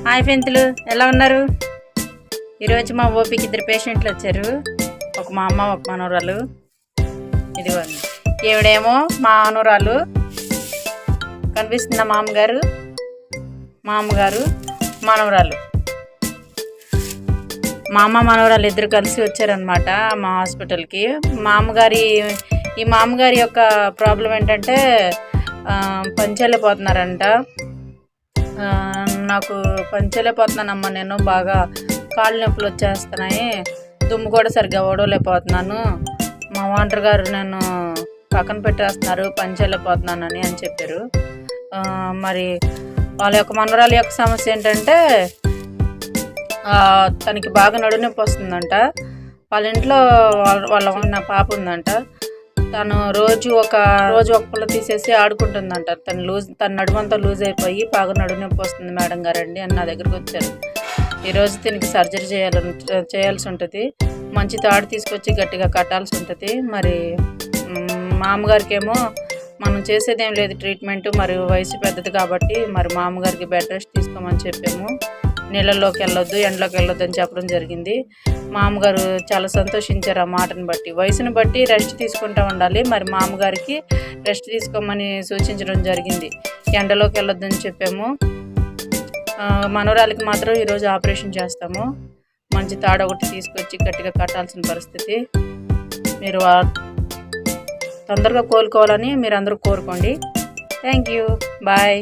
Hi friends, ఎలా ఉన్నారు? ఈరోజు మా ఓపికి 2 పేషెంట్లు వచ్చారు. ఒక మా అమ్మ, ఒక మనవరాలు. ఇదిగోండి, ఈవిడేమో మా మనవరాలు కనిపిస్తుందా, మామగారు మనవరాలు. మా అమ్మ మనవరాలు ఇద్దరు కలిసి వచ్చారనమాట మా హాస్పిటల్కి. ఈ మామగారి యొక్క ప్రాబ్లం ఏంటంటే పంచలేకపోతున్నారంట. నాకు పంచలేకపోతున్నానమ్మా, నేను బాగా కాళ్ళు నొప్పులు వచ్చేస్తున్నాయి, దుమ్ము కూడా సరిగ్గా ఓడలేకపోతున్నాను, మా వాంటర్ గారు నేను పక్కన పెట్టేస్తున్నారు, పంచలేకపోతున్నానని అని చెప్పారు. మరి వాళ్ళ యొక్క మనవరాలి యొక్క సమస్య ఏంటంటే తనకి బాగా నడునొప్పి వస్తుందంట. వాళ్ళ ఇంట్లో వాళ్ళ ఉన్న పాప ఉందంట. తను రోజు ఒక పుల్ల తీసేసి ఆడుకుంటుందంట. తన నడుమంతా లూజ్ అయిపోయి బాగా నడునొప్పి వస్తుంది మేడం గారండి అని నా దగ్గరకు వచ్చారు. ఈరోజు దీనికి సర్జరీ చేయాల్సి ఉంటుంది. మంచి తాడు తీసుకొచ్చి గట్టిగా కట్టాల్సి ఉంటుంది. మరి మామగారికి ఏమో మనం చేసేదేం లేదు ట్రీట్మెంట్, మరి వయసు పెద్దది కాబట్టి మరి మామగారికి బెడ్ రెస్ట్ తీసుకోమని చెప్పాము. నీళ్ళల్లోకి వెళ్ళొద్దు, ఎండలోకి వెళ్ళొద్దు అని చెప్పడం జరిగింది. మామగారు చాలా సంతోషించారు ఆ మాటను బట్టి. వయసును బట్టి రెస్ట్ తీసుకుంటూ ఉండాలి. మరి మామగారికి రెస్ట్ తీసుకోమని సూచించడం జరిగింది. ఎండలోకి వెళ్ళొద్దని చెప్పాము. మనవరాలికి మాత్రం ఈరోజు ఆపరేషన్ చేస్తాము. మంచి తాడు ఒకటి తీసుకొచ్చి గట్టిగా కట్టాల్సిన పరిస్థితి. మీరు తొందరగా కోలుకోవాలని మీరు అందరూ కోరుకోండి. Thank you, bye.